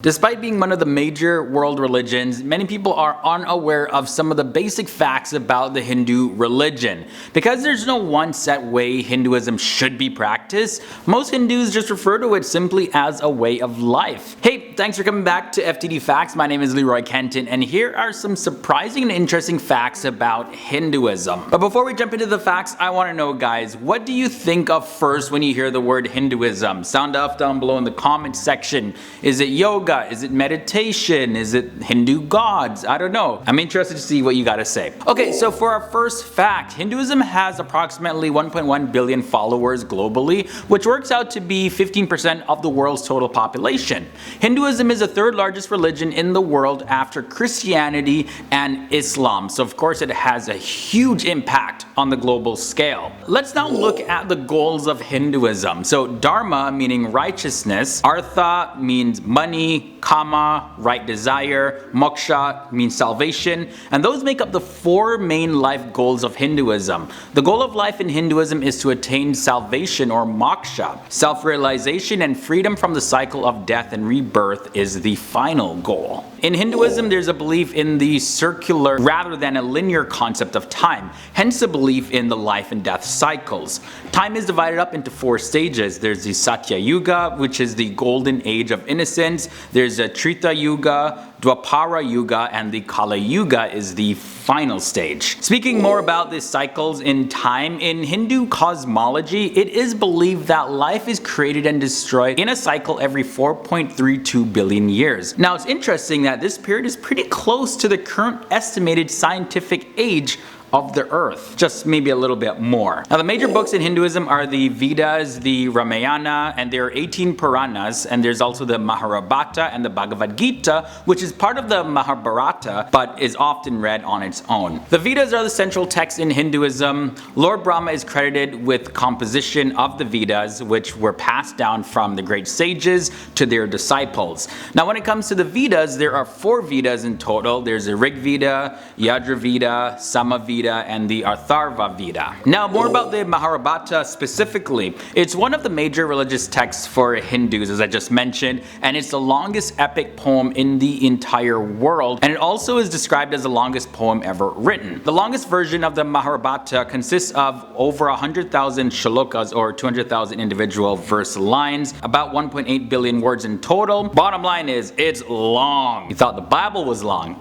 Despite being one of the major world religions, many people are unaware of some of the basic facts about the Hindu religion. Because there's no one set way Hinduism should be practiced, most Hindus just refer to it simply as a way of life. Hey, thanks for coming back to FTD Facts. My name is Leroy Kenton, and here are some surprising and interesting facts about Hinduism. But before we jump into the facts, I want to know, guys, what do you think of first when you hear the word Hinduism? Sound off down below in the comments section. Is it yoga? Is it meditation? Is it Hindu gods? I don't know. I'm interested to see what you gotta say. Okay, so for our first fact, Hinduism has approximately 1.1 billion followers globally, which works out to be 15% of the world's total population. Hinduism is the third largest religion in the world after Christianity and Islam, so of course it has a huge impact on the global scale. Let's now look at the goals of Hinduism. So Dharma meaning righteousness, Artha means money, Kama, right desire, Moksha means salvation, and those make up the four main life goals of Hinduism. The goal of life in Hinduism is to attain salvation or moksha. Self-realization and freedom from the cycle of death and rebirth is the final goal. In Hinduism, there's a belief in the circular rather than a linear concept of time, hence a belief in the life and death cycles. Time is divided up into four stages. There's the Satya Yuga, which is the golden age of innocence. There's a Treta Yuga, Dwapara Yuga, and the Kala Yuga is the final stage. Speaking more about these cycles in time, in Hindu cosmology, it is believed that life is created and destroyed in a cycle every 4.32 billion years. Now it's interesting that this period is pretty close to the current estimated scientific age of the earth, just maybe a little bit more. Now the major books in Hinduism are the Vedas, the Ramayana, and there are 18 Puranas, and there's also the Mahabharata and the Bhagavad Gita, which is part of the Mahabharata but is often read on its own. The Vedas are the central text in Hinduism. Lord Brahma is credited with composition of the Vedas, which were passed down from the great sages to their disciples. Now when it comes to the Vedas, there are four Vedas in total. There's the Rig Veda, Yajur Veda, Sama Veda, and the Atharva Veda. Now more about the Mahabharata specifically. It's one of the major religious texts for Hindus, as I just mentioned, and it's the longest epic poem in the entire world, and it also is described as the longest poem ever written. The longest version of the Mahabharata consists of over 100,000 shlokas, or 200,000 individual verse lines, about 1.8 billion words in total. Bottom line is, it's long. You thought the Bible was long?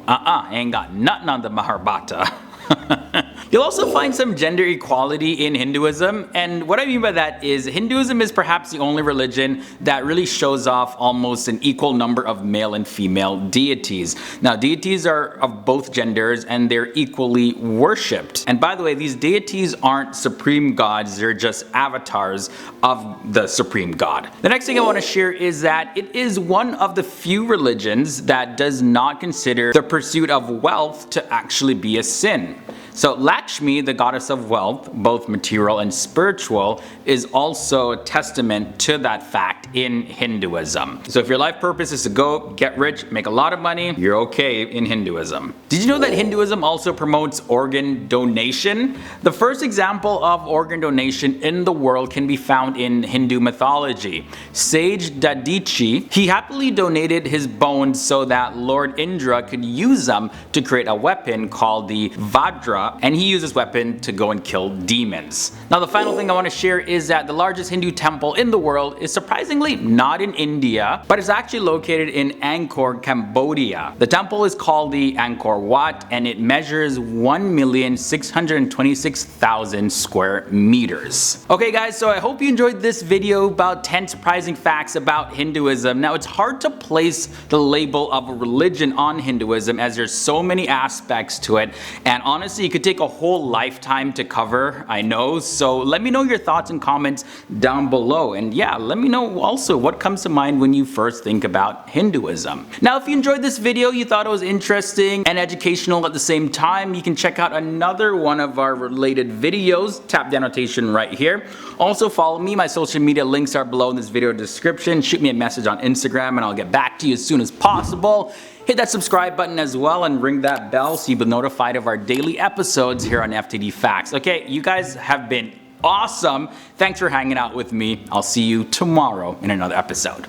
Ain't got nothing on the Mahabharata. You'll also find some gender equality in Hinduism, and what I mean by that is Hinduism is perhaps the only religion that really shows off almost an equal number of male and female deities. Now deities are of both genders and they're equally worshipped. And by the way, these deities aren't supreme gods, they're just avatars of the supreme god. The next thing I want to share is that it is one of the few religions that does not consider the pursuit of wealth to actually be a sin. So Lakshmi, the goddess of wealth, both material and spiritual, is also a testament to that fact in Hinduism. So if your life purpose is to go get rich, make a lot of money, you're okay in Hinduism. Did you know that Hinduism also promotes organ donation? The first example of organ donation in the world can be found in Hindu mythology. Sage Dadichi, he happily donated his bones so that Lord Indra could use them to create a weapon called the Vajra, and he used this weapon to go and kill demons. Now the final thing I want to share is that the largest Hindu temple in the world is surprisingly not in India, but it's actually located in Angkor, Cambodia. The temple is called the Angkor Wat, and it measures 1,626,000 square meters. Okay guys, so I hope you enjoyed this video about 10 surprising facts about Hinduism. Now it's hard to place the label of a religion on Hinduism as there's so many aspects to it, and honestly it could take a whole lifetime to cover, I know. So let me know your thoughts and comments down below, and yeah, let me know also what comes to mind when you first think about Hinduism. Now if you enjoyed this video, you thought it was interesting and educational at the same time, you can check out another one of our related videos. Tap the annotation right here. Also follow me, my social media links are below in this video description. Shoot me a message on Instagram and I'll get back to you as soon as possible. Hit that subscribe button as well and ring that bell so you'll be notified of our daily episodes here on FTD Facts. Okay, you guys have been awesome. Thanks for hanging out with me. I'll see you tomorrow in another episode.